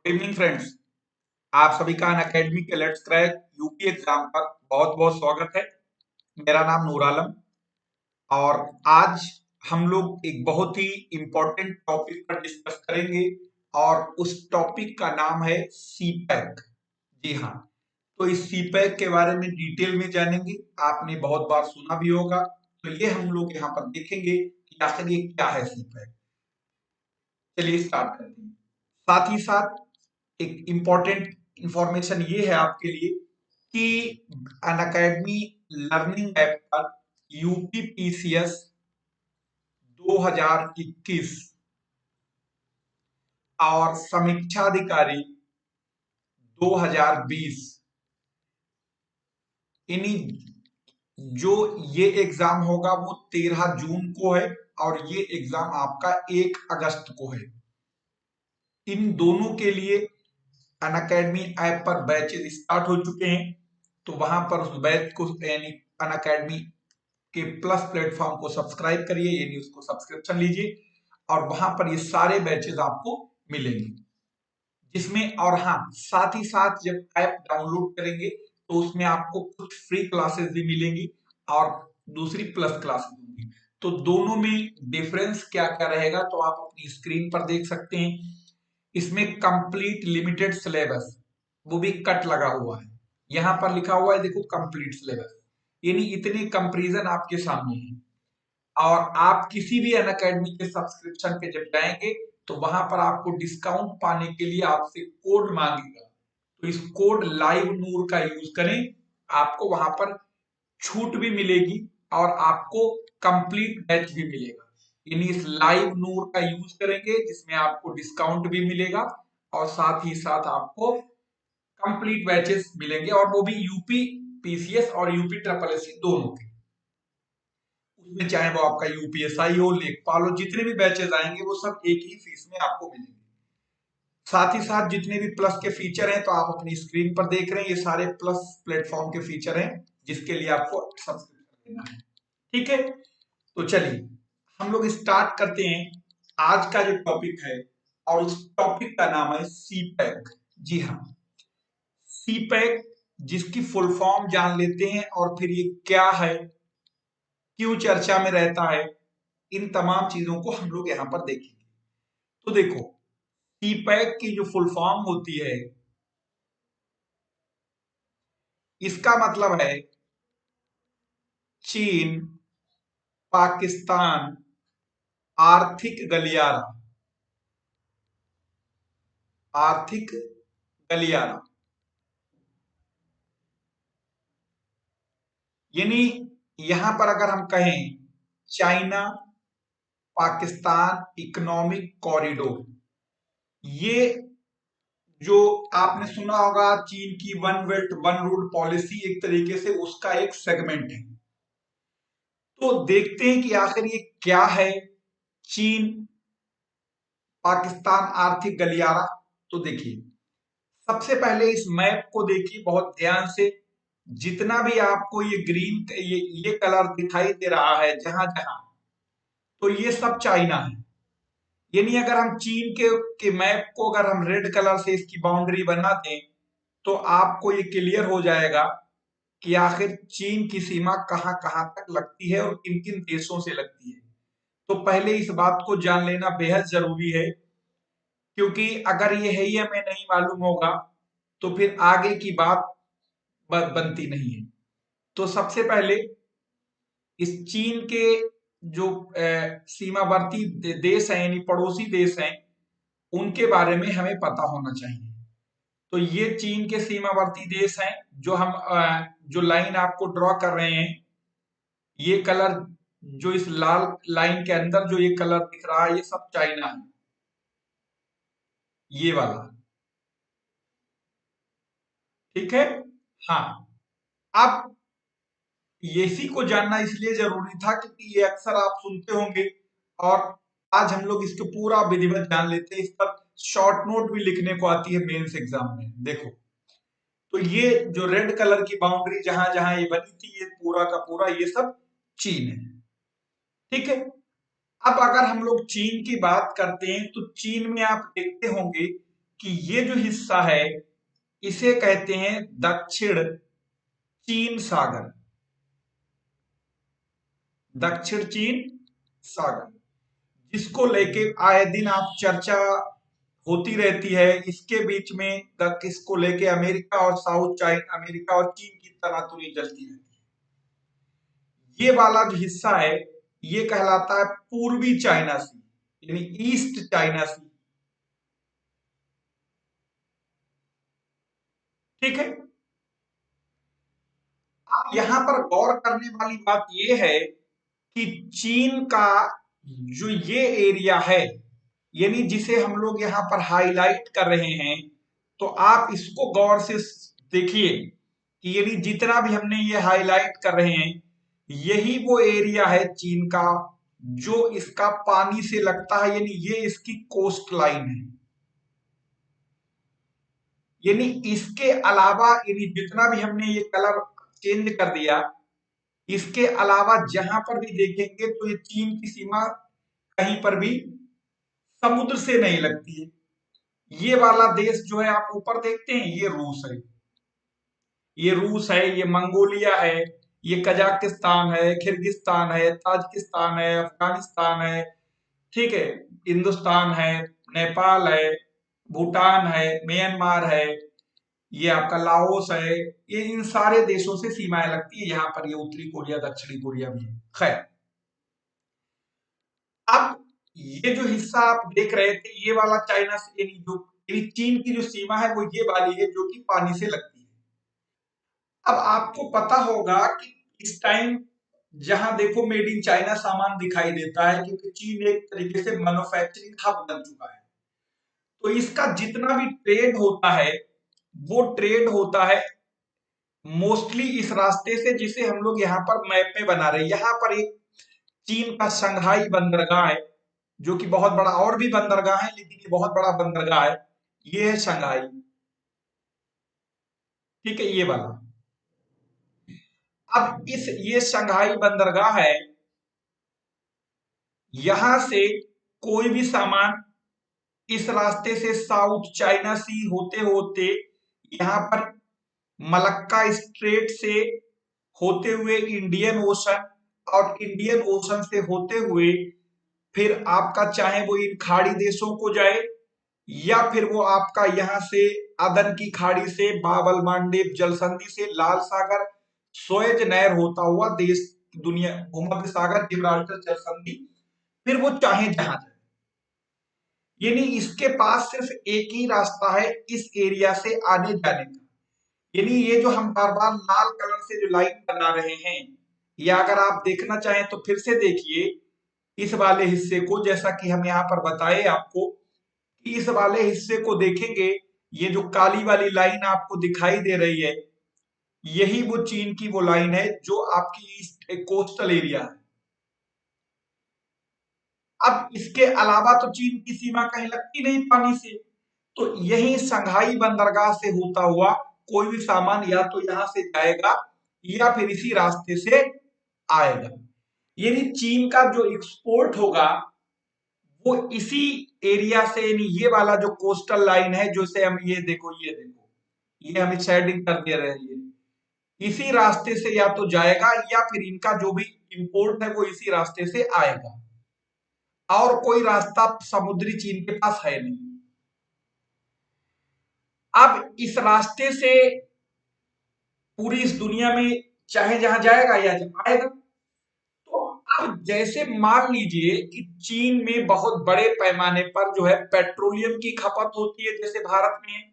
Good evening friends. आप सभी का अनअकैडमी के लेट्स क्रैक यूपी एग्जाम पर बहुत बहुत स्वागत है। मेरा नाम नूर आलम और आज हम लोग एक बहुत ही इम्पोर्टेंट टॉपिक पर डिस्कस करेंगे और उस टॉपिक का नाम है सीपैक। जी हाँ, तो इस सीपैक के बारे में डिटेल में जानेंगे। आपने बहुत बार सुना भी होगा, तो ये हम लोग यहाँ पर देखेंगे कि आखिर ये क्या है सीपैक। चलिए स्टार्ट करते हैं। साथ ही साथ एक इम्पॉर्टेंट इंफॉर्मेशन ये है आपके लिए कि अनअकैडमी लर्निंग ऐप पर यूपी पीसीएस 2021 और समीक्षा अधिकारी 2020 इन्हीं जो ये एग्जाम होगा वो 13 जून को है और ये एग्जाम आपका 1 अगस्त को है। इन दोनों के लिए अनअकैडमी ऐप पर बैचेज स्टार्ट हो चुके हैं, तो वहां पर उस बैच को यानी अनअकैडमी के प्लस प्लेटफॉर्म को सब्सक्राइब करिए, यानी उसको सब्सक्रिप्शन लीजिए और वहां पर ये सारे बैचेज आपको मिलेंगे। जिसमें और हाँ, साथ ही साथ जब ऐप डाउनलोड करेंगे तो उसमें आपको कुछ फ्री क्लासेस भी मिलेंगी और दूसरी प्लस क्लासेस होंगी। तो दोनों में डिफरेंस क्या क्या रहेगा तो आप अपनी स्क्रीन पर देख सकते हैं। इसमें कंप्लीट लिमिटेड सिलेबस वो भी कट लगा हुआ है, यहां पर लिखा हुआ है देखो कंप्लीट सिलेबस, यानी इतने कंपेरिजन आपके सामने है। और आप किसी भी अनअकैडमी के सब्सक्रिप्शन पे जब जाएंगे तो वहां पर आपको डिस्काउंट पाने के लिए आपसे कोड मांगेगा, तो इस कोड लाइव नूर का यूज करें, आपको वहां पर छूट भी मिलेगी और आपको कंप्लीट बैच भी मिलेगा। यानी इस लाइव नूर का यूज करेंगे जिसमें आपको डिस्काउंट भी मिलेगा और साथ ही साथ आपको कंप्लीट बैचेस मिलेंगे और वो भी यूपी पीसीएस और यूपी ट्रिपल एससी दोनों के। उसमें चाहे वो आपका यूपीएसआई हो, लेखपाल हो, जितने भी बैचेस आएंगे वो सब एक ही फीस में आपको मिलेंगे। साथ ही साथ जितने भी प्लस के फीचर हैं तो आप अपनी स्क्रीन पर देख रहे हैं, ये सारे प्लस प्लेटफॉर्म के फीचर हैं जिसके लिए आपको सब्सक्रिप्शन देना है। ठीक है, तो चलिए हम लोग स्टार्ट करते हैं आज का जो टॉपिक है और उस टॉपिक का नाम है सीपैक। जी हाँ, सीपैक जिसकी फुल फॉर्म जान लेते हैं और फिर ये क्या है, क्यों चर्चा में रहता है, इन तमाम चीजों को हम लोग यहां पर देखेंगे। तो देखो, सीपैक की जो फुल फॉर्म होती है इसका मतलब है चीन पाकिस्तान आर्थिक गलियारा। आर्थिक गलियारा यानी यहां पर अगर हम कहें चाइना पाकिस्तान इकोनॉमिक कॉरिडोर, ये जो आपने सुना होगा चीन की one belt one road policy, एक तरीके से उसका एक सेगमेंट है। तो देखते हैं कि आखिर ये क्या है, चीन पाकिस्तान आर्थिक गलियारा। तो देखिए, सबसे पहले इस मैप को देखिए बहुत ध्यान से। जितना भी आपको ये ग्रीन ये कलर दिखाई दे रहा है जहां जहां, तो ये सब चाइना है। यानी अगर हम चीन के मैप को अगर हम रेड कलर से इसकी बाउंड्री बना दें तो आपको ये क्लियर हो जाएगा कि आखिर चीन की सीमा कहां कहां तक लगती है और किन किन देशों से लगती है। तो पहले इस बात को जान लेना बेहद जरूरी है, क्योंकि अगर ये है ही हमें नहीं मालूम होगा तो फिर आगे की बात बनती नहीं है। तो सबसे पहले इस चीन के जो सीमावर्ती देश हैं यानी पड़ोसी देश हैं, उनके बारे में हमें पता होना चाहिए। तो ये चीन के सीमावर्ती देश हैं, जो हम जो लाइन आपको ड्रॉ कर रहे हैं, ये कलर जो इस लाल लाइन के अंदर जो ये कलर दिख रहा है ये सब चाइना है, ये वाला। ठीक है, हाँ। अब इसी को जानना इसलिए जरूरी था क्योंकि ये अक्सर आप सुनते होंगे और आज हम लोग इसको पूरा विधिवत जान लेते हैं। इस पर शॉर्ट नोट भी लिखने को आती है मेंस एग्जाम में। देखो, तो ये जो रेड कलर की बाउंड्री जहां जहां ये बनी थी, ये पूरा का पूरा ये सब चीन है। ठीक है, अब अगर हम लोग चीन की बात करते हैं तो चीन में आप देखते होंगे कि ये जो हिस्सा है इसे कहते हैं दक्षिण चीन सागर। दक्षिण चीन सागर, जिसको लेके आए दिन आप चर्चा होती रहती है। इसके बीच में किसको लेके अमेरिका और साउथ चाइना, अमेरिका और चीन की तनातुनी चलती रहती है। ये वाला जो हिस्सा है ये कहलाता है पूर्वी चाइना सी, यानी ईस्ट चाइना सी। ठीक है। अब यहां पर गौर करने वाली बात यह है कि चीन का जो ये एरिया है, यानी जिसे हम लोग यहां पर हाईलाइट कर रहे हैं, तो आप इसको गौर से देखिए कि यानी जितना भी हमने ये हाईलाइट कर रहे हैं यही वो एरिया है चीन का जो इसका पानी से लगता है, यानी ये इसकी कोस्ट लाइन है। यानी इसके अलावा यानी जितना भी हमने ये कलर चेंज कर दिया, इसके अलावा जहां पर भी देखेंगे तो ये चीन की सीमा कहीं पर भी समुद्र से नहीं लगती है। ये वाला देश जो है आप ऊपर देखते हैं ये रूस है, ये रूस है, ये मंगोलिया है, ये कजाकिस्तान है, किर्गिस्तान है, ताजिकिस्तान है, अफगानिस्तान है, ठीक है, हिंदुस्तान है, नेपाल है, भूटान है, म्यांमार है, ये आपका लाओस है। ये इन सारे देशों से सीमाएं लगती है। यहाँ पर ये उत्तरी कोरिया, दक्षिणी कोरिया भी है। खैर, अब ये जो हिस्सा आप देख रहे थे ये वाला चाइना से, यानी जो चीन की जो सीमा है वो ये वाली है जो कि पानी से लगती है। अब आपको पता होगा कि इस टाइम जहां देखो मेड इन चाइना सामान दिखाई देता है, क्योंकि चीन एक तरीके से मैन्युफैक्चरिंग हब बन चुका है। तो इसका जितना भी ट्रेड होता है वो ट्रेड होता है मोस्टली इस रास्ते से, जिसे हम लोग यहाँ पर मैप में बना रहे हैं। यहाँ पर एक चीन का शंघाई बंदरगाह है जो कि बहुत बड़ा, और भी बंदरगाह है लेकिन ये बहुत बड़ा बंदरगाह है। ये है शंघाई, ठीक है, ये वाला। अब इस ये शंघाई बंदरगाह है, यहां से कोई भी सामान इस रास्ते से साउथ चाइना सी होते होते यहाँ पर मलक्का स्ट्रेट से होते हुए इंडियन ओशन, और इंडियन ओशन से होते हुए फिर आपका चाहे वो इन खाड़ी देशों को जाए या फिर वो आपका यहाँ से अदन की खाड़ी से बाबल मांडेव जल संधि से लाल सागर सोएज नहर होता हुआ देश दुनिया भूमध्य सागर जिब्राल्टर जल संधि, फिर वो चाहे जहां जाए। यानी इसके पास सिर्फ एक ही रास्ता है इस एरिया से आने जाने का। यानी ये जो हम बार बार लाल कलर से जो लाइन बना रहे हैं, या अगर आप देखना चाहें तो फिर से देखिए इस वाले हिस्से को, जैसा कि हम यहाँ पर बताए आपको कि इस वाले हिस्से को देखेंगे, ये जो काली वाली लाइन आपको दिखाई दे रही है यही वो चीन की वो लाइन है जो आपकी ईस्ट कोस्टल एरिया है। अब इसके अलावा तो चीन की सीमा कहीं लगती नहीं पानी से, तो यही संघाई बंदरगाह से होता हुआ कोई भी सामान या तो यहां से जाएगा या फिर इसी रास्ते से आएगा। यानी चीन का जो एक्सपोर्ट होगा वो इसी एरिया से, यानी ये वाला जो कोस्टल लाइन है जो से हम ये देखो, ये देखो, ये हम शेडिंग कर दे रहे हैं, इसी रास्ते से या तो जाएगा या फिर इनका जो भी इंपोर्ट है वो इसी रास्ते से आएगा, और कोई रास्ता समुद्री चीन के पास है नहीं। अब इस रास्ते से पूरी इस दुनिया में चाहे जहां जाएगा या आएगा। तो अब जैसे मान लीजिए कि चीन में बहुत बड़े पैमाने पर जो है पेट्रोलियम की खपत होती है, जैसे भारत में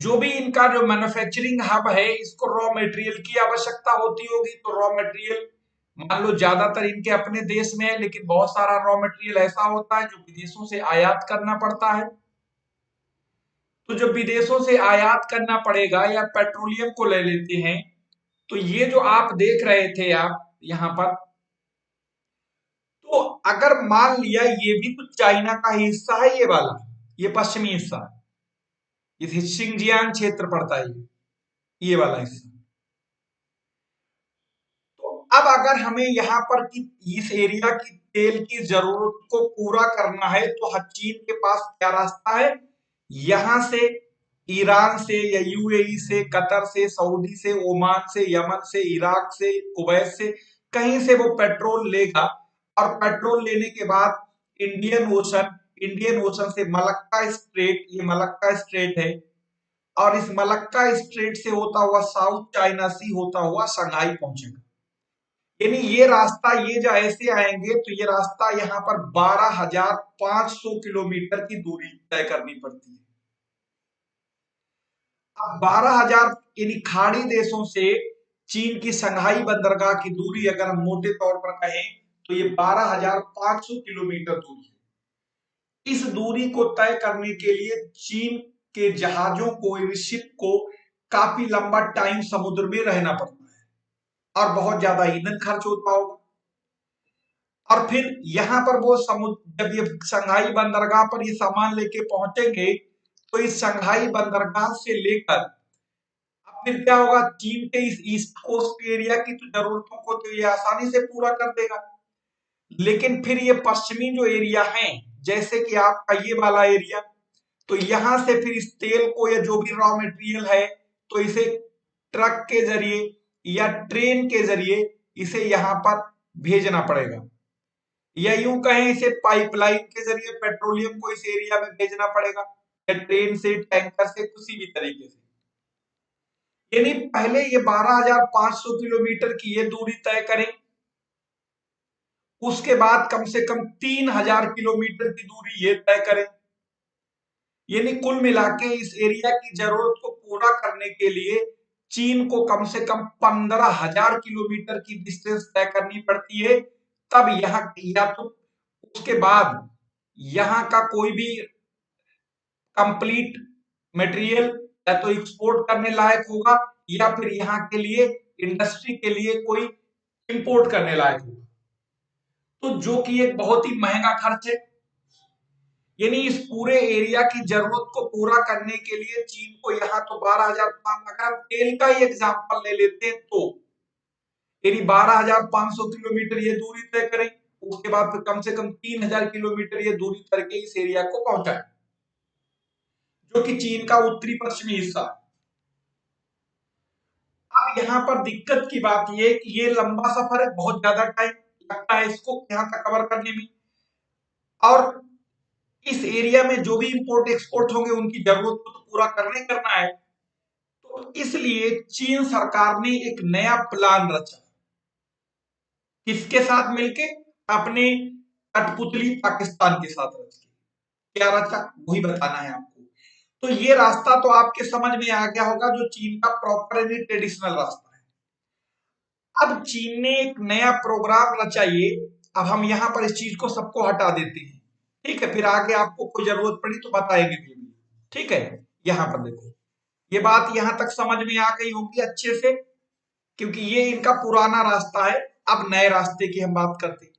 जो भी इनका जो मैन्युफैक्चरिंग हब है इसको रॉ मटेरियल की आवश्यकता होती होगी, तो रॉ मटेरियल मान लो ज्यादातर इनके अपने देश में है, लेकिन बहुत सारा रॉ मटेरियल ऐसा होता है जो विदेशों से आयात करना पड़ता है। तो जब विदेशों से आयात करना पड़ेगा या पेट्रोलियम को ले लेते हैं, तो ये जो आप देख रहे थे आप यहां पर, तो अगर मान लिया ये भी तो चाइना का ही हिस्सा है, ये वाला, ये पश्चिमी हिस्सा, ये शिंगजियांग क्षेत्र पड़ता है, ये वाला हिस्सा। तो अब अगर हमें यहाँ पर कि इस एरिया की तेल की जरूरत को पूरा करना है तो चीन के पास क्या रास्ता है, यहां से ईरान से या यूएई से, कतर से, सऊदी से, ओमान से, यमन से, इराक से, कुवैत से, कहीं से वो पेट्रोल लेगा और पेट्रोल लेने के बाद इंडियन ओशन से मलक्का स्ट्रेट, ये मलक्का स्ट्रेट है, और इस मलक्का स्ट्रेट से होता हुआ साउथ चाइना सी होता हुआ शंघाई पहुंचेगा। यानी ये रास्ता, ये जो ऐसे आएंगे तो ये रास्ता यहाँ पर 12,500 किलोमीटर की दूरी तय करनी पड़ती है। अब 12,000 यानी खाड़ी देशों से चीन की शंघाई बंदरगाह की दूरी अगर हम मोटे तौर पर कहें तो ये 12,500 किलोमीटर दूरी है। इस दूरी को तय करने के लिए चीन के जहाजों को, शिप को काफी लंबा टाइम समुद्र में रहना पड़ता है और बहुत ज्यादा ईंधन खर्च होता होगा। और फिर यहां पर वो समुद्र, जब ये शंघाई बंदरगाह पर ये सामान लेके पहुंचेंगे तो इस शंघाई बंदरगाह से लेकर अब फिर क्या होगा, चीन के इस ईस्ट कोस्ट एरिया की तो जरूरतों को तो ये आसानी से पूरा कर देगा, लेकिन फिर ये पश्चिमी जो एरिया है, जैसे कि आपका ये वाला एरिया, तो यहां से फिर इस तेल को या जो भी रॉ मटेरियल है तो इसे ट्रक के जरिए या ट्रेन के जरिए इसे यहां पर भेजना पड़ेगा, या यूं कहें इसे पाइपलाइन के जरिए पेट्रोलियम को इस एरिया में भेजना पड़ेगा, या ट्रेन से, टैंकर से, किसी भी तरीके से। यानी पहले ये 12,500 किलोमीटर की ये दूरी तय करें, उसके बाद कम से कम 3,000 किलोमीटर की दूरी ये तय करें। यानी कुल मिला के इस एरिया की जरूरत को पूरा करने के लिए चीन को कम से कम 15,000 किलोमीटर की डिस्टेंस तय करनी पड़ती है। तब यहाँ, या तो उसके बाद यहाँ का कोई भी कंप्लीट मटेरियल या तो एक्सपोर्ट करने लायक होगा, या फिर यहाँ के लिए इंडस्ट्री के लिए कोई इंपोर्ट करने लायक होगा, तो जो कि एक बहुत ही महंगा खर्च है। यानी इस पूरे एरिया की जरूरत को पूरा करने के लिए चीन को यहाँ तो 12,500, अगर हम तेल का ही एग्जांपल ले लेते हैं तो यानी 12,500 किलोमीटर ये दूरी तय करें, उसके बाद फिर कम से कम 3,000 किलोमीटर ये दूरी करके इस एरिया को पहुंचाए, जो कि चीन का उत्तरी पश्चिमी हिस्सा है। अब यहाँ पर दिक्कत की बात ये कि ये लंबा सफर है, बहुत ज्यादा टाइम लगता है इसको यहाँ तक कवर करने में, और इस एरिया में जो भी इंपोर्ट एक्सपोर्ट होंगे उनकी जरूरत को तो पूरा करना है। तो इसलिए चीन सरकार ने एक नया प्लान रचा, किसके साथ मिलके, अपने कठपुतली पाकिस्तान के साथ रच के। क्या रचा वही बताना है आपको। तो ये रास्ता तो आपके समझ में आ गया होगा, जो चीन का प्रॉपर यानी ट्रेडिशनल रास्ता है। अब चीन ने एक नया प्रोग्राम रचा ये, अब हम यहाँ पर इस चीज को सबको हटा देते हैं, ठीक है, फिर आगे आपको कोई जरूरत पड़ी तो बताएंगे भी, ठीक है। यहाँ पर देखो, ये बात यहां तक समझ में आ गई होगी अच्छे से, क्योंकि ये इनका पुराना रास्ता है। अब नए रास्ते की हम बात करते हैं।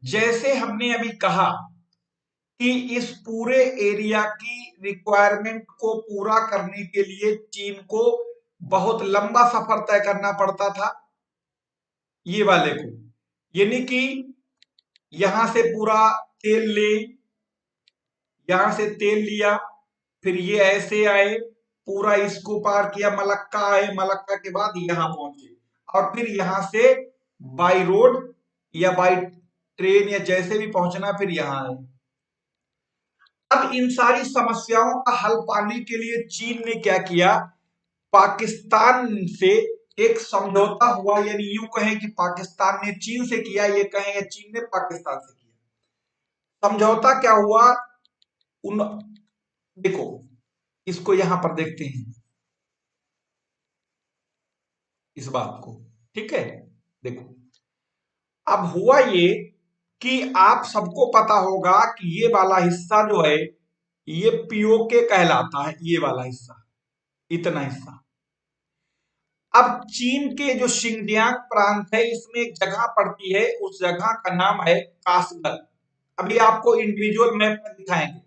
जैसे हमने अभी कहा कि इस पूरे एरिया की रिक्वायरमेंट को पूरा करने के लिए चीन को बहुत लंबा सफर तय करना पड़ता था, ये वाले को, यानी कि यहां से पूरा तेल ले, यहां से तेल लिया, फिर ये ऐसे आए, पूरा इसको पार किया, मलक्का आए, मलक्का के बाद यहां पहुंचे, और फिर यहां से बाई रोड या बाई ट्रेन या जैसे भी पहुंचना, फिर यहां आए। अब इन सारी समस्याओं का हल पाने के लिए चीन ने क्या किया, पाकिस्तान से एक समझौता हुआ, यानी यूं कहें कि पाकिस्तान ने चीन से किया, ये कहें या चीन ने पाकिस्तान से किया। समझौता क्या हुआ, उन, देखो इसको यहां पर देखते हैं इस बात को, ठीक है। देखो अब हुआ ये कि आप सबको पता होगा कि ये वाला हिस्सा जो है ये पीओके कहलाता है, ये वाला हिस्सा, इतना हिस्सा। अब चीन के जो शिंगजियांग प्रांत है इसमें एक जगह पड़ती है, उस जगह का नाम है कासगंज। अभी आपको इंडिविजुअल मैप में दिखाएंगे,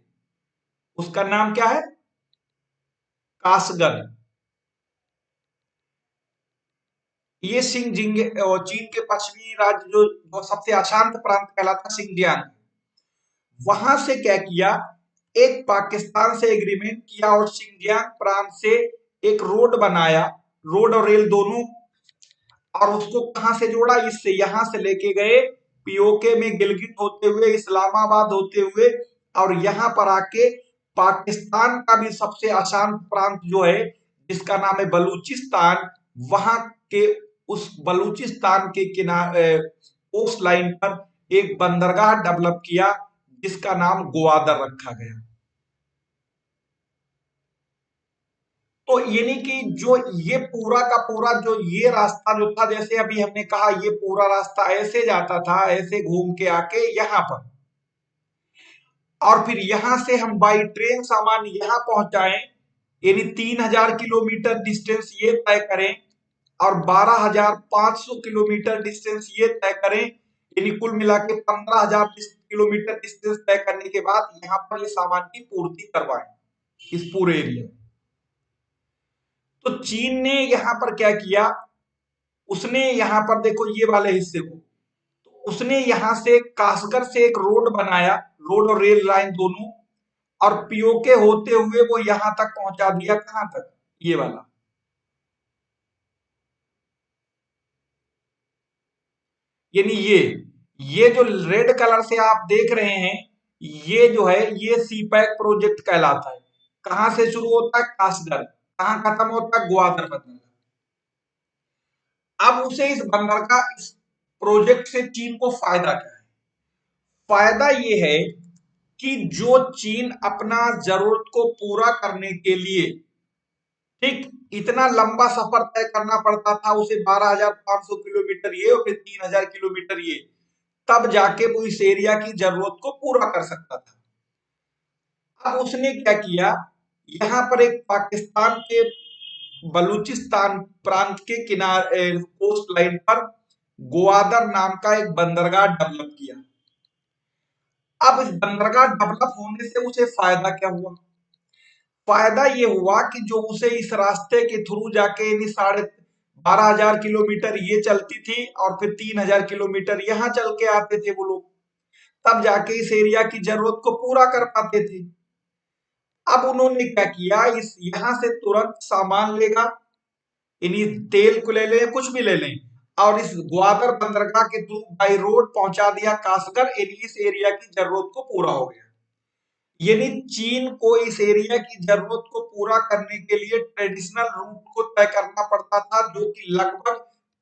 उसका नाम क्या है, कासगंज। ये सिंगजिंग चीन के पश्चिमी राज्य जो सबसे अशांत प्रांत कहलाता सिंगजियांग, वहां से क्या किया, एक पाकिस्तान से एग्रीमेंट किया और सिंगजियांग प्रांत से एक रोड बनाया, रोड और रेल दोनों, और उसको कहां से जोड़ा, इससे यहां से लेके गए पीओके में गिलगित होते हुए, इस्लामाबाद होते हुए, और यहां पर आके पाकिस्तान का भी सबसे अशांत प्रांत जो है जिसका नाम है बलूचिस्तान, वहां के उस बलूचिस्तान के किनारे कोस्ट लाइन पर एक बंदरगाह डेवलप किया जिसका नाम ग्वादर रखा गया। तो यानी कि जो ये पूरा का पूरा जो ये रास्ता जो था, जैसे अभी हमने कहा ये पूरा रास्ता ऐसे जाता था, ऐसे घूम के आके यहां पर, और फिर यहां से हम बाई ट्रेन सामान यहां पहुंचाएं, यानी 3,000 किलोमीटर डिस्टेंस ये तय करें, और 12,500 किलोमीटर डिस्टेंस ये तय करें, यानी कुल मिला के 15,000 किलोमीटर डिस्टेंस तय करने के बाद यहां पर ये सामान की पूर्ति करवाएं इस पूरे एरिया। तो चीन ने यहां पर क्या किया, उसने यहां पर देखो ये वाले हिस्से को, तो उसने यहां से कासगढ़ से एक रोड बनाया, रोड और रेल लाइन दोनों, और पीओके होते हुए वो यहां तक पहुंचा दिया, कहां तक, ये वाला। यानी ये जो रेड कलर से आप देख रहे हैं, ये जो है ये सी पैक प्रोजेक्ट कहलाता है। कहां से शुरू होता है, कासगढ़, कहां खत्म होता है, ग्वादर बंदरगाह। अब उसे इस बंदरगाह इस प्रोजेक्ट से चीन को फायदा क्या है, फायदा ये है कि जो चीन अपना जरूरत को पूरा करने के लिए, ठीक, इतना लंबा सफर तय करना पड़ता था उसे, 12,500 किलोमीटर ये और फिर 3,000 किलोमीटर ये, तब जाके वो इस एरिया की जरूरत को पूरा कर सकता था। अब उसने क्या किया, यहां पर एक पाकिस्तान के बलूचिस्तान प्रांत के किनारे कोस्ट लाइन पर ग्वादर नाम का एक बंदरगाह डेवलप किया। अब इस बंदरगाह डेवलप होने से उसे फायदा क्या हुआ, फायदा ये हुआ कि जो उसे इस रास्ते के थ्रू जाके यानी 12,500 किलोमीटर ये चलती थी और फिर 3,000 किलोमीटर यहाँ चल के आते थे वो लोग, तब जाके इस एरिया की जरूरत को पूरा कर पाते थे। अब उन्होंने क्या किया, इस यहां से तुरंत सामान लेगा, यानी तेल को ले लें, कुछ भी ले लें, और इस ग्वादर बंदरगाह के थ्रू बाई रोड पहुंचा दिया कासगढ़, यानी इस एरिया की जरूरत को पूरा हो गया। यानी चीन को इस एरिया की जरूरत को पूरा करने के लिए ट्रेडिशनल रूट को तय करना पड़ता था, जो कि लगभग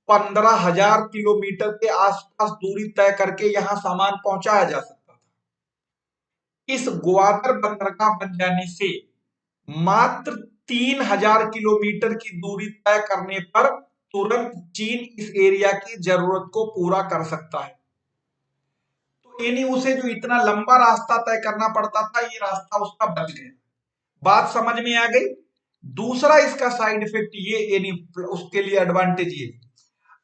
15,000 किलोमीटर के आसपास दूरी तय करके यहां सामान पहुंचाया जा सकता था। इस ग्वादर बंदरगाह बन जाने से मात्र 3,000 किलोमीटर की दूरी तय करने पर तुरंत चीन इस एरिया की जरूरत को पूरा कर सकता है। तो यानी उसे जो इतना लंबा रास्ता तय करना पड़ता था, ये रास्ता उसका बच गया। बात समझ में आ गई। दूसरा इसका साइड इफेक्ट ये, यानी उसके लिए एडवांटेज ये,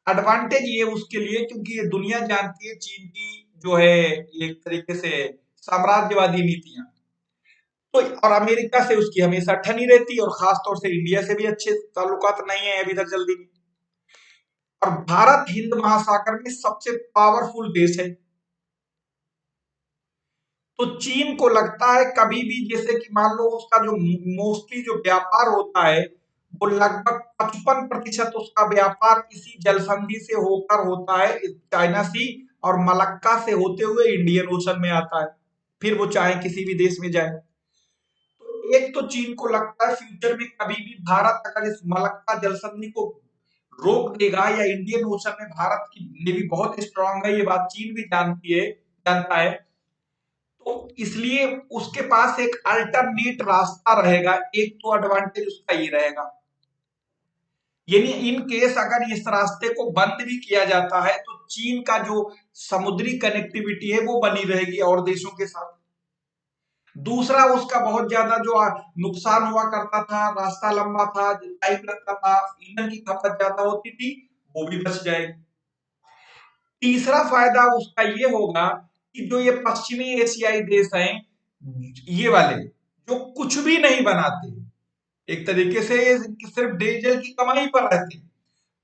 एडवांटेज ये उसके लिए, क्योंकि ये दुनिया जानती है चीन की जो है एक तरीके से साम्राज्यवादी नीतियां, तो और अमेरिका से उसकी हमेशा ठनी रहती है, और खासतौर से इंडिया से भी अच्छे ताल्लुकात नहीं है अभी तक जल्दी में। और भारत हिंद महासागर में सबसे पावरफुल देश है, तो चीन को लगता है कभी भी, जैसे कि मान लो उसका जो मोस्टली जो व्यापार होता है, वो लगभग 55% उसका व्यापार इसी जलसंधि से होकर होता है, चाइना सी और मलक्का से होते हुए इंडियन ओशन में आता है, फिर वो चाहे किसी भी देश में जाए। तो एक तो चीन को लगता है फ्यूचर में कभी भी भारत अगर इस मलक्का जलसंधि को रोक देगा, या इंडियन ओशन में भारत की नेवी बहुत स्ट्रांग है, ये बात चीन भी जानता है, तो इसलिए उसके पास एक अल्टरनेट रास्ता रहेगा, एक तो एडवांटेज उसका ये रहेगा। यानी इन केस अगर इस रास्ते को बंद भी किया जाता है तो चीन का जो समुद्री कनेक्टिविटी है वो बनी रहेगी और देशों के साथ। दूसरा, उसका बहुत ज्यादा जो नुकसान हुआ करता था, रास्ता लंबा था, टाइम लगता था, ईंधन की खपत ज्यादा होती थी, वो भी बच जाएगी। तीसरा फायदा उसका ये होगा कि जो ये पश्चिमी एशियाई देश हैं, ये वाले जो कुछ भी नहीं बनाते, एक तरीके से सिर्फ डीजल की कमाई पर रहते,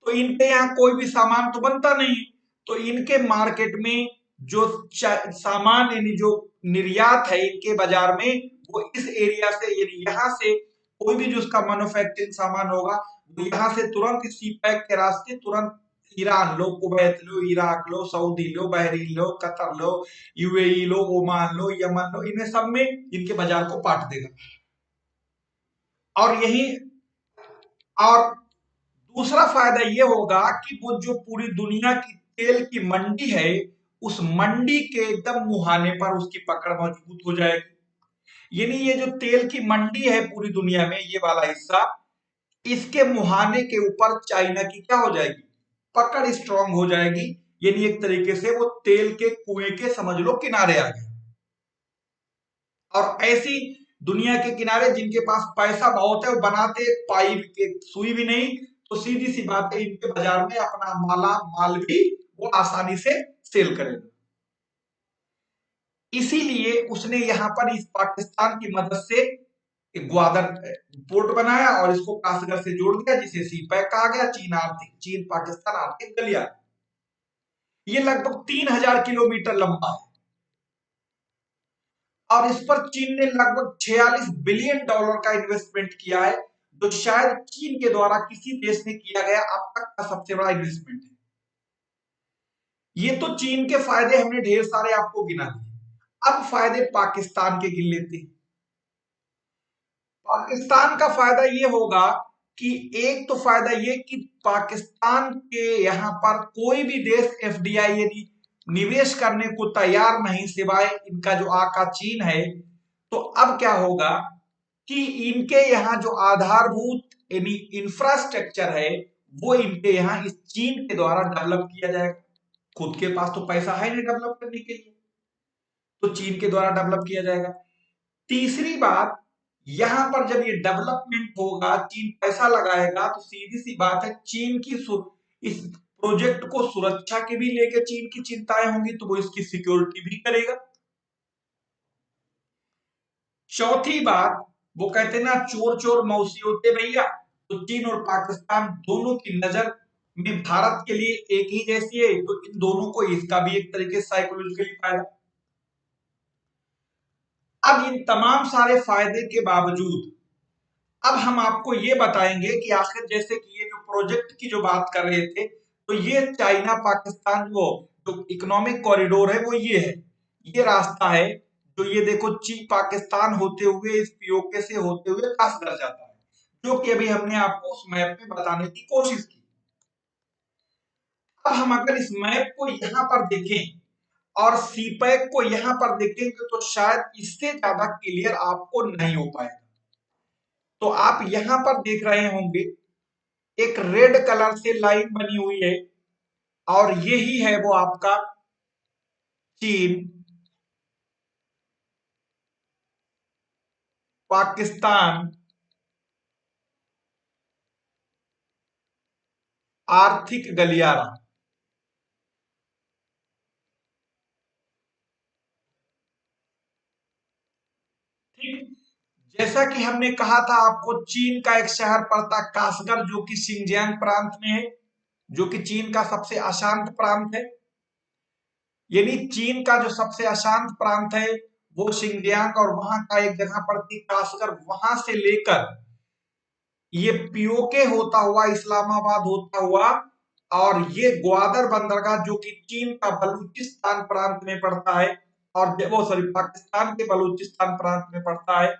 तो इनके यहाँ कोई भी सामान तो बनता नहीं है, तो इनके मार्केट में जो सामान यानी जो निर्यात है इनके बाजार में, वो इस एरिया से यानी यहाँ से कोई भी जो उसका मैन्युफैक्चरिंग सामान होगा वो यहाँ से तुरंत सी पैक के रास्ते तुरंत ईरान लो, कुवैत लो, इराक लो, सऊदी लो, बहरीन लो, कतर लो, यूएई लो, ओमान लो, यमन लो, इनमें सब में इनके बाजार को पाट देगा। और यही और दूसरा फायदा ये होगा कि वो जो पूरी दुनिया की तेल की मंडी है, उस मंडी के एकदम मुहाने पर उसकी पकड़ मजबूत हो जाएगी। यानी ये जो तेल की मंडी है पूरी दुनिया में, ये वाला हिस्सा, इसके मुहाने के ऊपर चाइना की क्या हो जाएगी, पकड़ स्ट्रांग हो जाएगी। यानी एक तरीके से वो तेल के कुएं के समझ लो किनारे आ गए। और ऐसी दुनिया के किनारे जिनके पास पैसा बहुत है, वो बनाते पाइप के सुई भी नहीं, तो सीधी सी बात है इनके बाजार में अपना माल भी वो आसानी से सेल करेगा। इसीलिए उसने यहां पर इस पाकिस्तान की मदद से एक ग्वादर पोर्ट बनाया और इसको कासगढ़ से जोड़ दिया, जिसे सी पैक कहा गया, चीन पाकिस्तान आर्थिक गलियारा। ये लगभग 3000 किलोमीटर लंबा है और इस पर चीन ने लगभग 46 बिलियन डॉलर का इन्वेस्टमेंट किया है, जो शायद चीन के द्वारा किसी देश में किया गया अब तक का सबसे बड़ा इन्वेस्टमेंट है। ये तो चीन के फायदे हमने ढेर सारे आपको गिना दिए। अब फायदे पाकिस्तान के गिन लेते हैं। पाकिस्तान का फायदा ये होगा कि एक तो फायदा ये कि पाकिस्तान के यहां पर कोई भी देश एफडीआई यानी निवेश करने को तैयार नहीं, सिवाय इनका जो आका चीन है। तो अब क्या होगा कि इनके यहाँ जो आधारभूत यानी इंफ्रास्ट्रक्चर है, वो इनके यहाँ इस चीन के द्वारा डेवलप किया जाएगा। खुद के पास तो पैसा है नहीं डेवलप करने के लिए, तो चीन के द्वारा डेवलप किया जाएगा। तीसरी बात, यहां पर जब ये डेवलपमेंट होगा, चीन पैसा लगाएगा, तो सीधी सी बात है चीन की इस प्रोजेक्ट को सुरक्षा के भी लेके चीन की चिंताएं होंगी, तो वो इसकी सिक्योरिटी भी करेगा। चौथी बात, वो कहते हैं ना चोर चोर मौसी होते भैया, तो चीन और पाकिस्तान दोनों की नजर में भारत के लिए एक ही जैसी है, तो इन दोनों को इसका भी एक तरीके से साइकोलॉजिकली फायदा। अब इन तमाम सारे फायदे के बावजूद अब हम आपको ये बताएंगे कि आखिर जैसे कि ये जो प्रोजेक्ट की जो बात कर रहे थे, तो ये चाइना पाकिस्तान वो जो इकोनॉमिक कॉरिडोर है वो ये है, ये रास्ता है जो ये देखो चीन पाकिस्तान होते हुए इस पीओके से होते हुए कासगढ़ जाता है, जो कि अभी हमने आपको उस मैप में बताने की कोशिश की। अब हम अगर इस मैप को यहाँ पर देखें और सीपैक को यहाँ पर देखेंगे, तो शायद इससे ज्यादा क्लियर आपको नहीं हो पाएगा। तो आप यहां पर देख रहे होंगे एक रेड कलर से लाइन बनी हुई है, और यही है वो आपका चीन पाकिस्तान आर्थिक गलियारा। ठीक, जैसा कि हमने कहा था आपको, चीन का एक शहर पड़ता कासगढ़, जो कि सिंजियांग प्रांत में है, जो कि चीन का सबसे अशांत प्रांत है। यानी चीन का जो सबसे अशांत प्रांत है वो सिंजियांग, और वहां का एक जगह पड़ती कासगढ़, वहां से लेकर ये पीओके होता हुआ इस्लामाबाद होता हुआ, और ये ग्वादर बंदरगाह जो कि चीन का बलूचिस्तान प्रांत में पड़ता है, और वो सॉरी पाकिस्तान के बलूचिस्तान प्रांत में पड़ता है।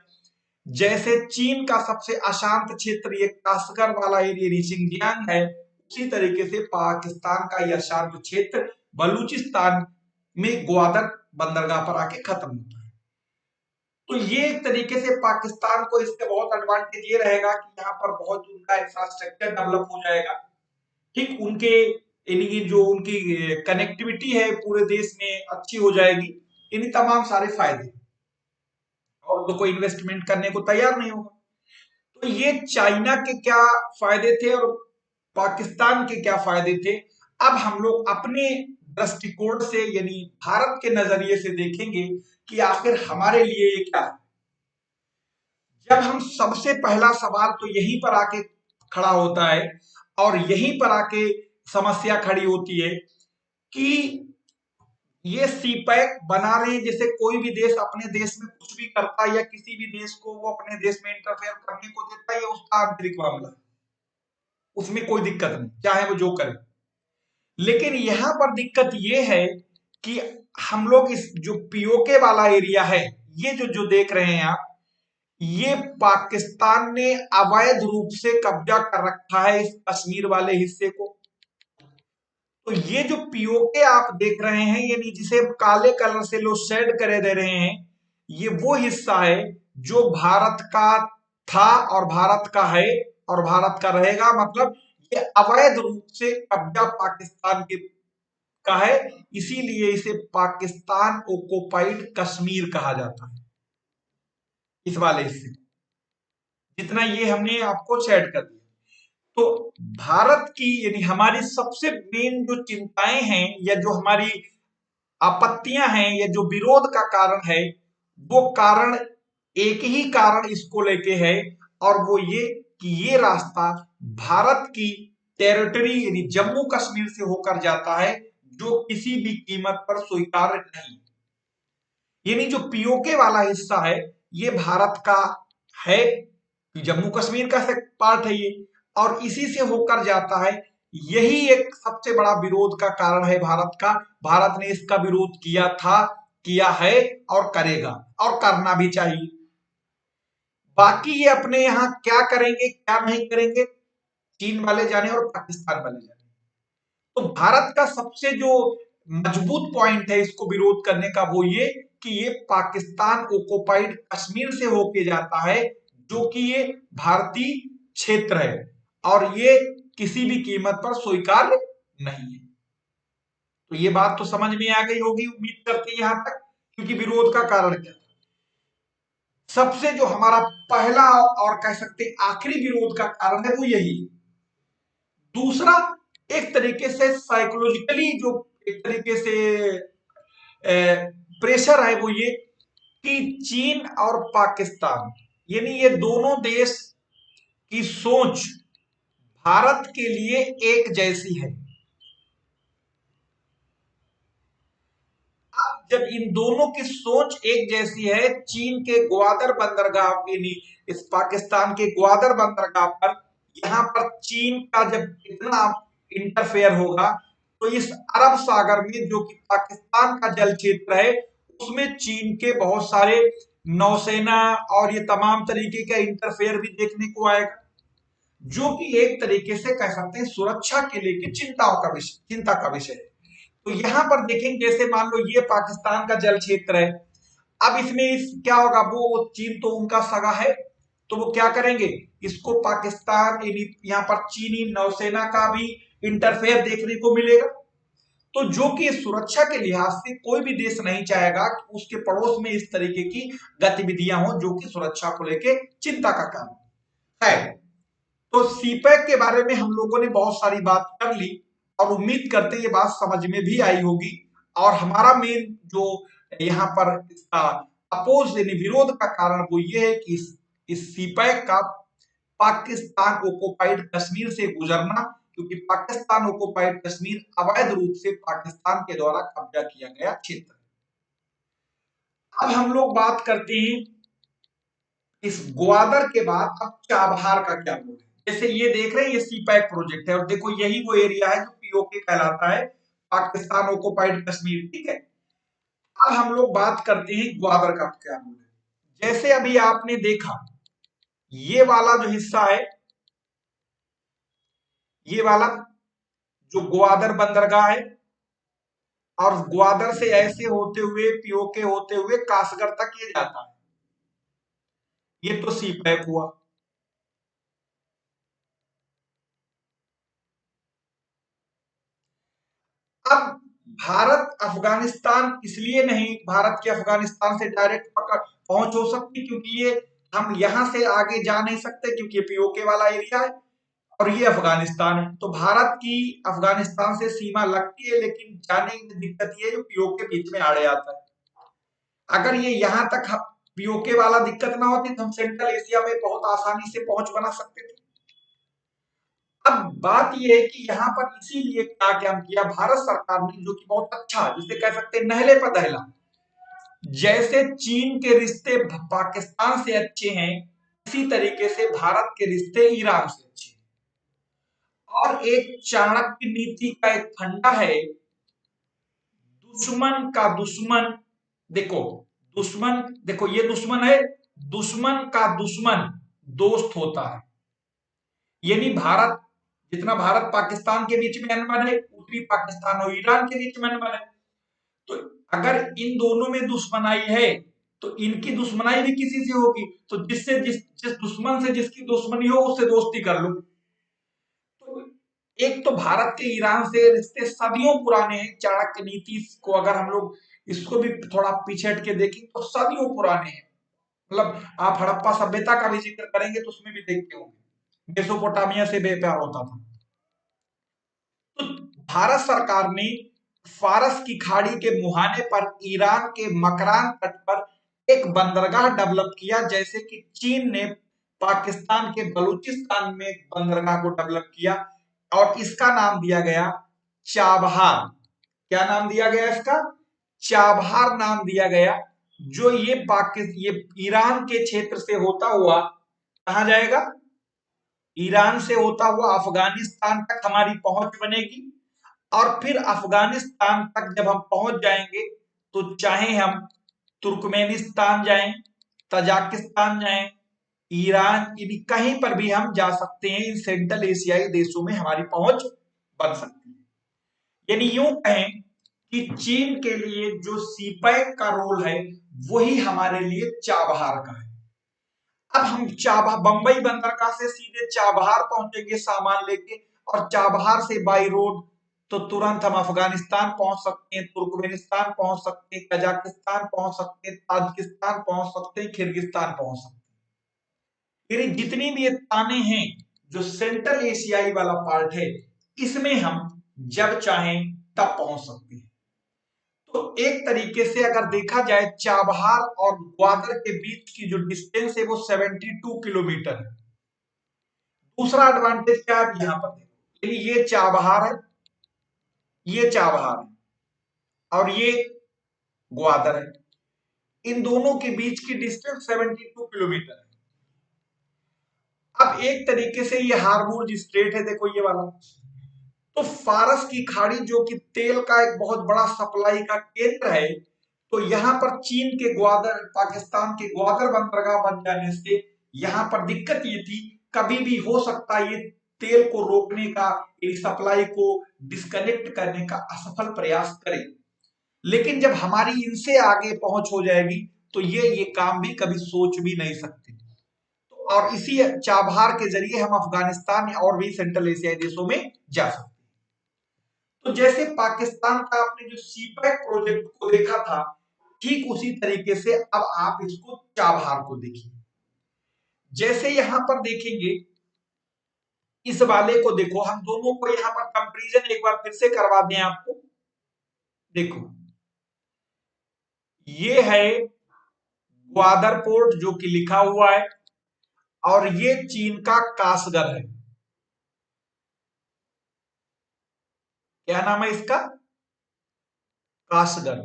जैसे चीन का सबसे अशांत क्षेत्र ये कासगढ़ वाला एरिया शिंजियांग है, उसी तरीके से पाकिस्तान का यह अशांत क्षेत्र बलूचिस्तान में ग्वादर बंदरगाह पर आके खत्म होता है। तो ये एक तरीके से पाकिस्तान को इससे बहुत एडवांटेज ये रहेगा कि यहाँ पर बहुत उनका इंफ्रास्ट्रक्चर डेवलप हो जाएगा। ठीक, उनके यानी जो उनकी कनेक्टिविटी है पूरे देश में अच्छी हो जाएगी। इन्हीं तमाम सारे फायदे, और तो कोई इन्वेस्टमेंट करने को तैयार नहीं होगा। तो ये चाइना के क्या फायदे थे और पाकिस्तान के क्या फायदे थे। अब हम लोग अपने दृष्टिकोण से यानी भारत के नजरिए से देखेंगे कि आखिर हमारे लिए ये क्या है। जब हम सबसे पहला सवाल तो यहीं पर आके खड़ा होता है, और यहीं पर आके समस्या खड़ी होती है कि ये सीपैक बना रहे हैं। जैसे कोई भी देश अपने देश में कुछ भी करता है या किसी भी देश को वो अपने देश में इंटरफेयर करने को देता है, ये उसका आंतरिक मामला है, उसमें कोई दिक्कत नहीं, चाहे वो जो करे। लेकिन यहां पर दिक्कत ये है कि हम लोग इस जो पीओके वाला एरिया है, ये जो जो देख रहे हैं आप, ये पाकिस्तान ने अवैध रूप से कब्जा कर रखा है इस कश्मीर वाले हिस्से को। तो ये जो पीओके आप देख रहे हैं, यानी जिसे काले कलर से लोग शेड करे दे रहे हैं, ये वो हिस्सा है जो भारत का था और भारत का है और भारत का रहेगा। मतलब ये अवैध रूप से कब्जा पाकिस्तान के का है, इसीलिए इसे पाकिस्तान ऑक्युपाइड कश्मीर कहा जाता है, इस वाले हिस्से। जितना ये हमने आपको शेड कर दिया, तो भारत की यानी हमारी सबसे मेन जो चिंताएं हैं या जो हमारी आपत्तियां हैं या जो विरोध का कारण है, वो कारण एक ही कारण इसको लेके है, और वो ये कि ये रास्ता भारत की टेरिटरी यानी जम्मू कश्मीर से होकर जाता है, जो किसी भी कीमत पर स्वीकार्य नहीं। यानी जो पीओके वाला हिस्सा है, ये भारत का है, जम्मू कश्मीर का पार्ट है ये, और इसी से होकर जाता है। यही एक सबसे बड़ा विरोध का कारण है भारत का। भारत ने इसका विरोध किया था, किया है और करेगा, और करना भी चाहिए। बाकी ये अपने यहां क्या करेंगे क्या नहीं करेंगे, चीन वाले जाने और पाकिस्तान वाले जाने। तो भारत का सबसे जो मजबूत पॉइंट है इसको विरोध करने का, वो ये कि ये पाकिस्तान ऑक्युपाइड कश्मीर से होके जाता है, जो कि ये भारतीय क्षेत्र है, और ये किसी भी कीमत पर स्वीकार्य नहीं है। तो ये बात तो समझ में आ गई होगी, उम्मीद करते हैं यहां तक, क्योंकि विरोध का कारण क्या था। सबसे जो हमारा पहला और कह सकते हैं आखिरी विरोध का कारण है, वो यही। दूसरा, एक तरीके से साइकोलॉजिकली जो एक तरीके से प्रेशर है, वो ये कि चीन और पाकिस्तान यानी ये दोनों देश की सोच भारत के लिए एक जैसी है। अब जब इन दोनों की सोच एक जैसी है, चीन के ग्वादर बंदरगाह यानी इस पाकिस्तान के ग्वादर बंदरगाह पर, यहां पर चीन का जब इतना इंटरफेयर होगा, तो इस अरब सागर में जो कि पाकिस्तान का जल क्षेत्र है, उसमें चीन के बहुत सारे नौसेना और ये तमाम तरीके का इंटरफेयर भी देखने को आएगा, जो कि एक तरीके से कह सकते हैं सुरक्षा के लिए चिंता का विषय है। तो यहां पर देखेंगे, जैसे मान लो ये पाकिस्तान का जल क्षेत्र है, अब इसमें क्या होगा, वो चीन तो उनका सगा है, तो वो क्या करेंगे, इसको पाकिस्तान यहाँ पर चीनी नौसेना का भी इंटरफेयर देखने को मिलेगा। तो जो कि सुरक्षा के लिहाज से कोई भी देश नहीं चाहेगा कि उसके पड़ोस में इस तरीके की गतिविधियां हो, जो कि सुरक्षा को लेकर चिंता का कारण है। तो सीपैक के बारे में हम लोगों ने बहुत सारी बात कर ली, और उम्मीद करते ये बात समझ में भी आई होगी। और हमारा मेन जो यहाँ पर इसका अपोज यानी विरोध का कारण वो ये है कि इस सीपैक का पाकिस्तान ऑक्युपाइड कश्मीर से गुजरना, क्योंकि पाकिस्तान ऑक्युपाइड कश्मीर अवैध रूप से पाकिस्तान के द्वारा कब्जा किया गया क्षेत्र। अब हम लोग बात करते हैं इस ग्वादर के बाद अब चाबहार का क्या रोल है। जैसे ये देख रहे हैं, ये सीपैक प्रोजेक्ट है, और देखो यही वो एरिया है जो पीओके कहलाता है, पाकिस्तान ऑक्युपाइड कश्मीर, ठीक है। अब हम लोग बात करते हैं ग्वादर का क्या रोल है। जैसे अभी आपने देखा, ये वाला जो हिस्सा है, ये वाला जो ग्वादर बंदरगाह है, और ग्वादर से ऐसे होते हुए पीओके होते हुए कासगढ़ तक ये जाता है, ये तो सीपैक हुआ। अब भारत अफगानिस्तान इसलिए नहीं, भारत के अफगानिस्तान से डायरेक्ट पकड़ पहुंच हो सकती, क्योंकि ये हम यहां से आगे जा नहीं सकते, क्योंकि ये पीओके वाला एरिया है और ये अफगानिस्तान है। तो भारत की अफगानिस्तान से सीमा लगती है, लेकिन जाने में दिक्कत ये है, पीओके बीच में आड़े आता है। अगर ये यहां तक पीओके वाला दिक्कत ना होती, तो हम सेंट्रल एशिया में बहुत आसानी से पहुंच बना सकते थे। अब बात यह है कि यहाँ पर इसीलिए क्या काम किया भारत सरकार ने, जो कि बहुत अच्छा, जिसे कह सकते हैं नहले पर दहला। जैसे चीन के रिश्ते पाकिस्तान से अच्छे हैं, इसी तरीके से भारत के रिश्ते ईरान से अच्छे हैं। और एक चाणक्य नीति का एक फंडा है, दुश्मन का दुश्मन, देखो दुश्मन, देखो ये दुश्मन है, दुश्मन का दुश्मन दोस्त होता है। यानी भारत, जितना भारत पाकिस्तान के बीच में अनबन है, उतनी पाकिस्तान और ईरान के बीच में अनबन है। तो अगर इन दोनों में दुश्मनाई है तो इनकी दुश्मनाई भी किसी से होगी, तो जिस दुश्मन से जिसकी दुश्मनी हो उससे दोस्ती कर लो। तो एक तो भारत के ईरान से रिश्ते सदियों पुराने हैं, चाणक्य नीति को अगर हम लोग इसको भी थोड़ा पीछे हट के देखें तो सदियों पुराने हैं। मतलब आप हड़प्पा सभ्यता का भी जिक्र करेंगे तो उसमें भी देखते होंगे मेसोपोटामिया से व्यापार होता था। तो भारत सरकार ने फारस की खाड़ी के मुहाने पर ईरान के मकरान तट पर एक बंदरगाह डेवलप किया, जैसे कि चीन ने पाकिस्तान के बलूचिस्तान में एक बंदरगाह को डेवलप किया और इसका नाम दिया गया चाबहार। क्या नाम दिया गया इसका? चाबहार नाम दिया गया। जो ये ईरान के क्षेत्र से होता हुआ कहा जाएगा? ईरान से होता हुआ अफगानिस्तान तक हमारी पहुंच बनेगी। और फिर अफगानिस्तान तक जब हम पहुंच जाएंगे तो चाहे हम तुर्कमेनिस्तान जाएं, तजाकिस्तान जाएं, ईरान, कहीं पर भी हम जा सकते हैं। इन सेंट्रल एशियाई देशों में हमारी पहुंच बन सकती है। यानी यूं कहें कि चीन के लिए जो सीपैक का रोल है वही हमारे लिए चाबहार का है। अब हम बंबई बंदरगाह से सीधे चाबहार पहुंचेंगे सामान लेके, और चाबहार से बाई रोड तो तुरंत हम अफगानिस्तान पहुंच सकते हैं, तुर्कमेनिस्तान पहुंच सकते हैं, कजाकिस्तान पहुंच सकते हैं, ताजिकिस्तान पहुंच सकते हैं, किर्गिस्तान पहुंच सकते हैं। यानी जितनी भी ये ताने हैं, जो सेंट्रल एशियाई वाला पार्ट है, इसमें हम जब चाहें तब पहुंच सकते हैं। तो एक तरीके से अगर देखा जाए चाबहार और ग्वादर के बीच की जो डिस्टेंस है वो 72 किलोमीटर है। दूसरा एडवांटेज क्या है यहां पर देखो, ये चाबहार है, ये चाबहार है और ये ग्वादर है। इन दोनों के बीच की डिस्टेंस 72 किलोमीटर है। अब एक तरीके से ये हार्मोज स्ट्रेट है, देखो ये वाला। तो फारस की खाड़ी जो कि तेल का एक बहुत बड़ा सप्लाई का केंद्र है, तो यहाँ पर चीन के ग्वादर, पाकिस्तान के ग्वादर बंदरगाह बन जाने से यहाँ पर दिक्कत ये थी, कभी भी हो सकता है ये तेल को रोकने का, इस सप्लाई को डिस्कनेक्ट करने का असफल प्रयास करे। लेकिन जब हमारी इनसे आगे पहुंच हो जाएगी तो ये काम भी कभी सोच भी नहीं सकते। तो और इसी चाबहार के जरिए हम अफगानिस्तान और भी सेंट्रल एशियाई देशों में जा सकते हैं। तो जैसे पाकिस्तान का आपने जो सीपैक प्रोजेक्ट को देखा था, ठीक उसी तरीके से अब आप इसको चाबहार को देखिए। जैसे यहां पर देखेंगे, इस वाले को देखो, हम दोनों को यहां पर कंपैरिजन एक बार फिर से करवा दें आपको। देखो ये है ग्वादर पोर्ट जो कि लिखा हुआ है, और ये चीन का कासगढ़ है। क्या नाम है इसका? कासगढ़।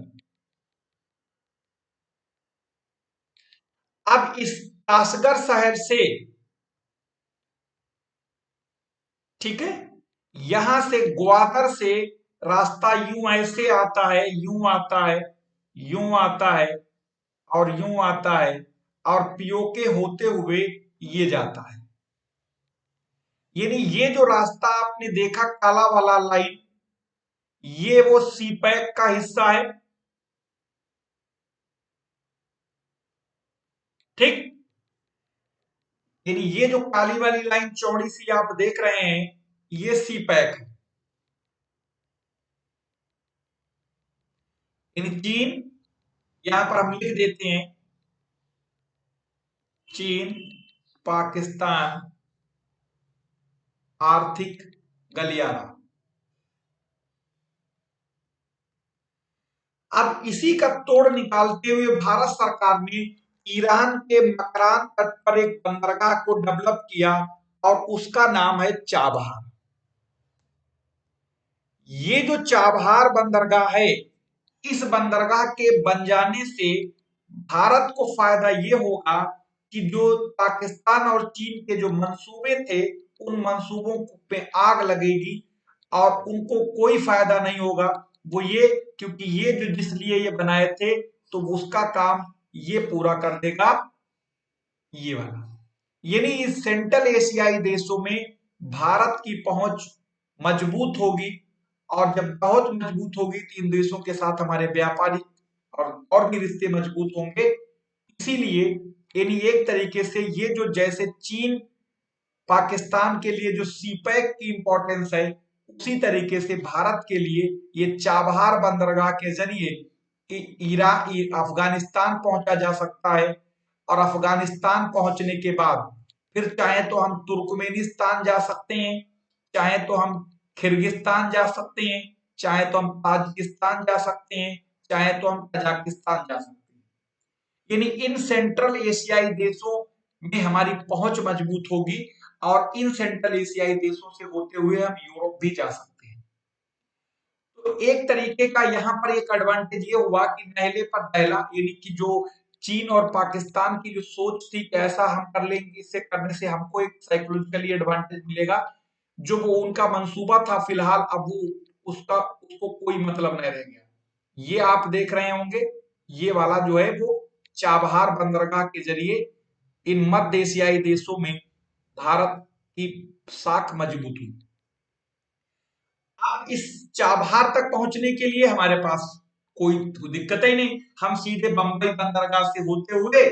अब इस कासगढ़ शहर से, ठीक है, यहां से ग्वादर से रास्ता यूं ऐसे आता है, यूं आता है, यूं आता है और यूं आता है, और पीओके होते हुए ये जाता है। यानी ये जो रास्ता आपने देखा काला वाला लाइन, ये वो सीपैक का हिस्सा है, ठीक। यानी ये जो काली वाली लाइन चौड़ी सी आप देख रहे हैं, ये सीपैक है। यानी चीन, यहां पर हम लिख देते हैं चीन पाकिस्तान आर्थिक गलियारा। अब इसी का तोड़ निकालते हुए भारत सरकार ने ईरान के मकरान तट पर एक बंदरगाह को डेवलप किया, और उसका नाम है चाबहार। ये जो चाबहार बंदरगाह है, इस बंदरगाह के बन जाने से भारत को फायदा ये होगा कि जो पाकिस्तान और चीन के जो मंसूबे थे, उन मंसूबों पे आग लगेगी और उनको कोई फायदा नहीं होगा। वो ये, क्योंकि ये जो जिस लिए ये बनाए थे, तो उसका काम ये पूरा कर देगा, ये वाला। यानी इस सेंट्रल एशियाई देशों में भारत की पहुंच मजबूत होगी, और जब बहुत मजबूत होगी तो इन देशों के साथ हमारे व्यापारिक और भी रिश्ते मजबूत होंगे। इसीलिए यानी एक तरीके से ये जो जैसे चीन पाकिस्तान के लिए जो सीपैक की इंपॉर्टेंस है, उसी तरीके से भारत के लिए ये चाबहार बंदरगाह के जरिए अफगानिस्तान पहुंचा जा सकता है। और अफगानिस्तान पहुंचने के बाद फिर चाहे तो हम तुर्कमेनिस्तान जा सकते हैं, चाहे तो हम किर्गिस्तान जा सकते हैं, चाहे तो हम ताजिकिस्तान जा सकते हैं, चाहे तो हम कजाकिस्तान जा सकते हैं। यानी इन सेंट्रल एशियाई देशों में हमारी पहुंच मजबूत होगी, और इन सेंट्रल एशियाई देशों से होते हुए हम यूरोप भी जा सकते हैं। तो एक तरीके का यहाँ पर एक एडवांटेज ये हुआ कि नहले पर दहला, यानी कि जो चीन और पाकिस्तान की जो सोच थी कि ऐसा हम कर लेंगे, इससे करने से हमको एक साइकोलॉजिकली एडवांटेज मिलेगा। जो वो उनका मंसूबा था फिलहाल, अब वो उसको कोई मतलब नहीं रह गया। ये आप देख रहे होंगे, ये वाला जो है वो चाबहार बंदरगाह के जरिए इन मध्य एशियाई देशों में भारत की साख मजबूत हुई। अब इस चाबहार तक पहुंचने के लिए हमारे पास कोई दिक्कत ही नहीं, हम सीधे बंबई बंदरगाह से होते हुए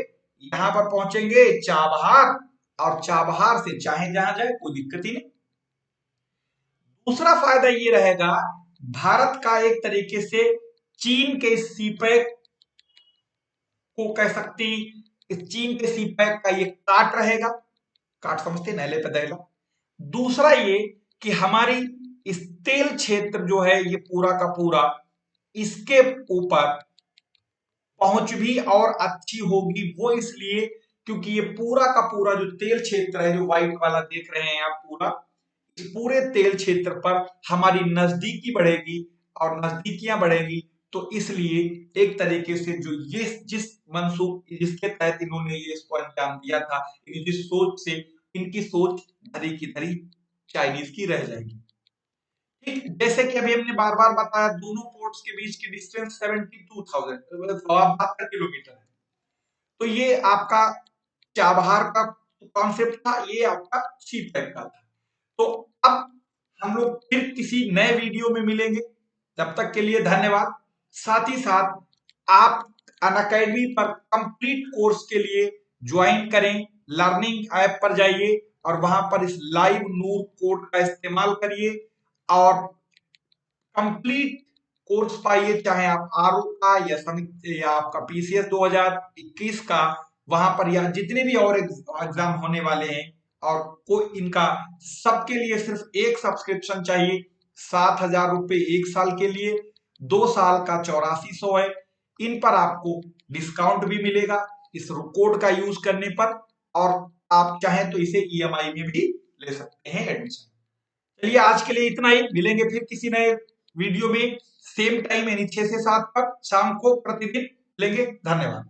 यहां पर पहुंचेंगे चाबहार, और चाबहार से चाहे जहां जाए कोई दिक्कत ही नहीं। दूसरा फायदा ये रहेगा, भारत का एक तरीके से चीन के सीपैक को कह सकती, चीन के सीपैक का ये काट रहेगा, काट समझते नहले पे दहला। दूसरा ये कि हमारी इस तेल क्षेत्र जो है ये पूरा का पूरा, इसके ऊपर पहुंच भी और अच्छी होगी। वो इसलिए क्योंकि ये पूरा का पूरा जो तेल क्षेत्र है, जो व्हाइट वाला देख रहे हैं आप, पूरा इस पूरे तेल क्षेत्र पर हमारी नजदीकी बढ़ेगी, और नजदीकियां बढ़ेगी। तो इसलिए एक तरीके से जो ये जिस मंसूब जिसके तहत इन्होंने ये इसको अंजाम दिया था, जिस सोच से, इनकी सोच धरी की धरी चाइनीज की रह जाएगी। ठीक, जैसे कि अभी हमने बार बार बताया, दोनों पोर्ट्स के बीच की डिस्टेंस 72,000 किलोमीटर है। तो ये आपका चाबहार का कॉन्सेप्ट था, ये आपका सी पैक का था। तो अब हम लोग फिर किसी नए वीडियो में मिलेंगे, तब तक के लिए धन्यवाद। साथ ही साथ आप अनअकैडमी पर कंप्लीट कोर्स के लिए ज्वाइन करें, लर्निंग ऐप पर जाइए और वहां पर इस लाइव नूर कोड का इस्तेमाल करिए और कंप्लीट कोर्स पाइए, चाहे आप आरओ का या समिति या आपका पीसीएस 2021 का, वहां पर या जितने भी और एग्जाम होने वाले हैं, और कोई इनका सबके लिए सिर्फ एक सब्सक्रिप्शन चाहिए, 7,000 रुपए एक साल के लिए, 2 साल का 8400 है। इन पर आपको डिस्काउंट भी मिलेगा इस कोड का यूज करने पर, और आप चाहें तो इसे ईएमआई में भी ले सकते हैं एडमिशन। चलिए आज के लिए इतना ही, मिलेंगे फिर किसी नए वीडियो में सेम टाइम यानी 6 से 7 पर शाम को प्रतिदिन लेंगे। धन्यवाद।